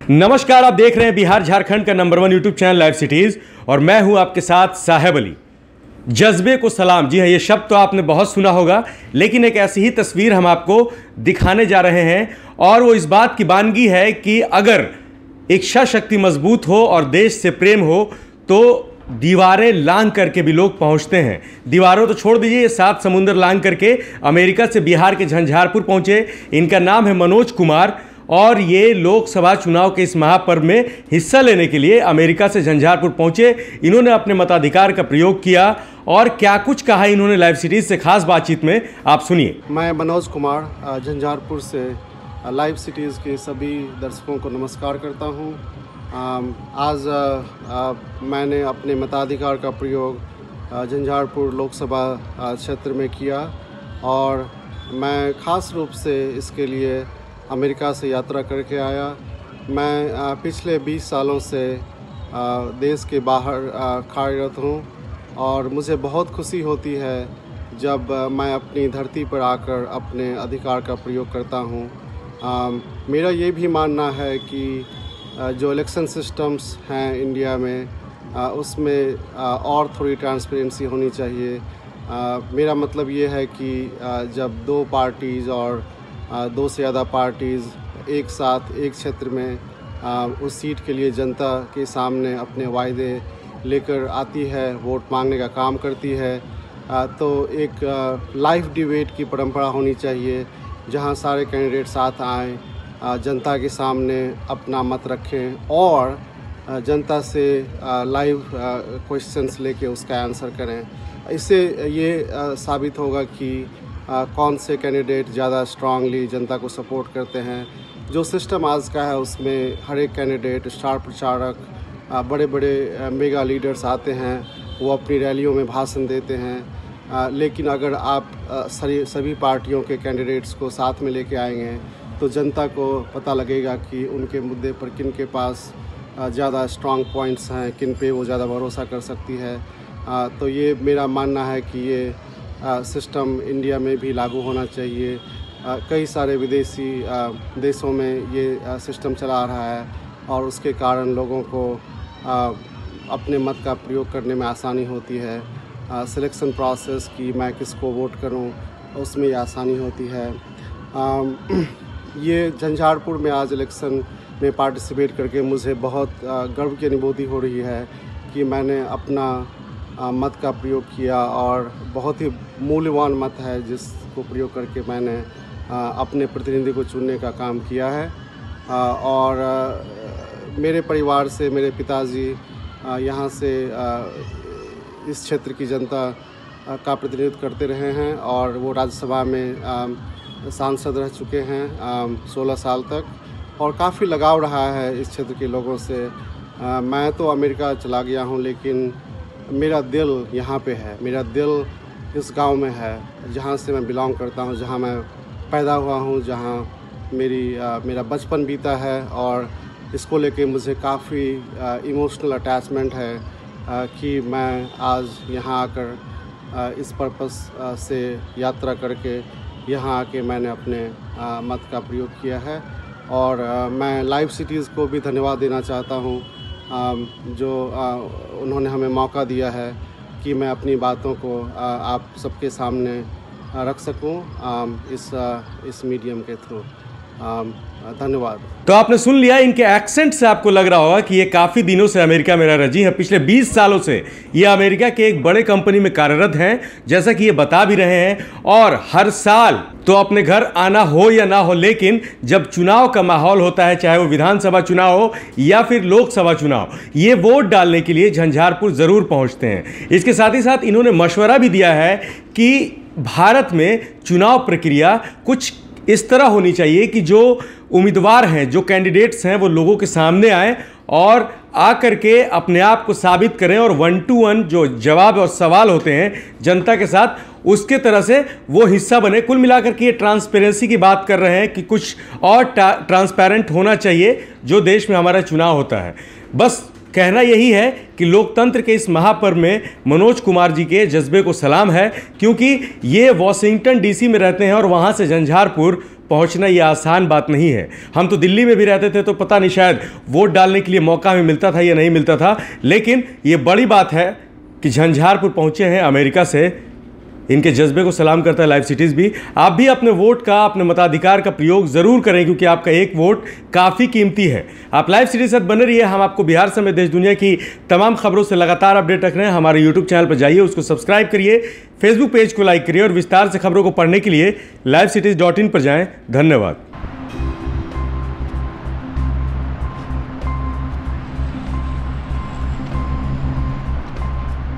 नमस्कार, आप देख रहे हैं बिहार झारखंड का number 1 YouTube channel live cities और मैं हूं आपके साथ साहेब अली। जज्बे को सलाम। जी हां, ये शब्द तो आपने बहुत सुना होगा, लेकिन एक ऐसी ही तस्वीर हम आपको दिखाने जा रहे हैं और वो इस बात की बानगी है कि अगर इच्छा शक्ति मजबूत हो और देश से प्रेम हो तो दीवारें लांघ करके भी लोग पहुंचते हैं। दीवारों तो छोड़ दीजिए, ये 7 समुंदर लांघ करके अमेरिका से बिहार के झंझारपुर पहुंचे। इनका नाम है मनोज कुमार और ये लोकसभा चुनाव के इस महापर्व में हिस्सा लेने के लिए अमेरिका से झंझारपुर पहुंचे। इन्होंने अपने मताधिकार का प्रयोग किया और क्या कुछ कहा इन्होंने लाइव सीरीज से खास बातचीत में, आप सुनिए। मैं मनोज कुमार झंझारपुर से लाइव सिटीज़ के सभी दर्शकों को नमस्कार करता हूं। आज मैंने अपने मताधिकार का प्रयोग झंझारपुर लोकसभा क्षेत्र में किया और मैं ख़ास रूप से इसके लिए अमेरिका से यात्रा करके आया। मैं पिछले 20 सालों से देश के बाहर कार्यरत हूँ और मुझे बहुत खुशी होती है जब मैं अपनी धरती पर आकर अपने अधिकार का प्रयोग करता हूँ। मेरा ये भी मानना है कि जो इलेक्शन सिस्टम्स हैं इंडिया में उसमें और थोड़ी ट्रांसपेरेंसी होनी चाहिए। मेरा मतलब ये है कि जब 2 पार्टीज़ और 2 से ज़्यादा पार्टीज़ एक साथ एक क्षेत्र में उस सीट के लिए जनता के सामने अपने वायदे लेकर आती है, वोट मांगने का काम करती है, तो एक लाइव डिबेट की परंपरा होनी चाहिए जहां सारे कैंडिडेट साथ आएँ, जनता के सामने अपना मत रखें और जनता से लाइव क्वेश्चंस लेके उसका आंसर करें। इससे ये साबित होगा कि कौन से कैंडिडेट ज़्यादा स्ट्रांगली जनता को सपोर्ट करते हैं। जो सिस्टम आज का है उसमें हर एक कैंडिडेट, स्टार प्रचारक, बड़े बड़े मेगा लीडर्स आते हैं, वो अपनी रैलियों में भाषण देते हैं, लेकिन अगर आप सभी पार्टियों के कैंडिडेट्स को साथ में लेके आएंगे तो जनता को पता लगेगा कि उनके मुद्दे पर किन के पास ज़्यादा स्ट्रांग पॉइंट्स हैं, किन पे वो ज़्यादा भरोसा कर सकती है। तो ये मेरा मानना है कि ये सिस्टम इंडिया में भी लागू होना चाहिए। कई सारे विदेशी देशों में ये सिस्टम चला रहा है और उसके कारण लोगों को अपने मत का प्रयोग करने में आसानी होती है। सिलेक्शन प्रोसेस की मैं किसको वोट करूं, उसमें ये आसानी होती है। ये झंझारपुर में आज इलेक्शन में पार्टिसिपेट करके मुझे बहुत गर्व की अनुभूति हो रही है कि मैंने अपना मत का प्रयोग किया और बहुत ही मूल्यवान मत है जिसको प्रयोग करके मैंने अपने प्रतिनिधि को चुनने का काम किया है। और मेरे परिवार से मेरे पिताजी यहाँ से इस क्षेत्र की जनता का प्रतिनिधित्व करते रहे हैं और वो राज्यसभा में सांसद रह चुके हैं 16 साल तक और काफ़ी लगाव रहा है इस क्षेत्र के लोगों से। मैं तो अमेरिका चला गया हूँ लेकिन मेरा दिल यहाँ पे है, मेरा दिल इस गांव में है जहाँ से मैं बिलोंग करता हूँ, जहाँ मैं पैदा हुआ हूँ, जहाँ मेरा बचपन बीता है और इसको लेके मुझे काफ़ी इमोशनल अटैचमेंट है कि मैं आज यहाँ आकर इस पर्पस से यात्रा करके यहाँ आके मैंने अपने मत का प्रयोग किया है। और मैं लाइव सिटीज़ को भी धन्यवाद देना चाहता हूँ जो उन्होंने हमें मौका दिया है कि मैं अपनी बातों को आप सबके सामने रख सकूं इस मीडियम के थ्रू। धन्यवाद। तो आपने सुन लिया, इनके एक्सेंट से आपको लग रहा होगा कि ये काफ़ी दिनों से अमेरिका में रह रही हैं। पिछले 20 सालों से ये अमेरिका के एक बड़े कंपनी में कार्यरत हैं, जैसा कि ये बता भी रहे हैं। और हर साल तो अपने घर आना हो या ना हो, लेकिन जब चुनाव का माहौल होता है, चाहे वो विधानसभा चुनाव हो या फिर लोकसभा चुनाव, ये वोट डालने के लिए झंझारपुर ज़रूर पहुँचते हैं। इसके साथ ही साथ इन्होंने मशवरा भी दिया है कि भारत में चुनाव प्रक्रिया कुछ इस तरह होनी चाहिए कि जो उम्मीदवार हैं, जो कैंडिडेट्स हैं, वो लोगों के सामने आए और आकर के अपने आप को साबित करें और 1 to 1 जो जवाब और सवाल होते हैं जनता के साथ, उसके तरह से वो हिस्सा बने। कुल मिलाकर के ये ट्रांसपेरेंसी की बात कर रहे हैं कि कुछ और ट्रांसपेरेंट होना चाहिए जो देश में हमारा चुनाव होता है। बस कहना यही है कि लोकतंत्र के इस महापर्व में मनोज कुमार जी के जज्बे को सलाम है, क्योंकि ये वॉशिंगटन डीसी में रहते हैं और वहाँ से झंझारपुर पहुंचना ये आसान बात नहीं है। हम तो दिल्ली में भी रहते थे तो पता नहीं शायद वोट डालने के लिए मौका हमें मिलता था या नहीं मिलता था, लेकिन ये बड़ी बात है कि झंझारपुर पहुंचे हैं अमेरिका से। इनके जज्बे को सलाम करता है लाइव सिटीज़ भी। आप भी अपने वोट का, अपने मताधिकार का प्रयोग ज़रूर करें, क्योंकि आपका एक वोट काफ़ी कीमती है। आप लाइव सिटीज़ से बने रहिए। हम आपको बिहार समेत देश दुनिया की तमाम खबरों से लगातार अपडेट रख रहे हैं। हमारे यूट्यूब चैनल पर जाइए, उसको सब्सक्राइब करिए, फेसबुक पेज को लाइक करिए और विस्तार से खबरों को पढ़ने के लिए livecities.in पर जाएं। धन्यवाद।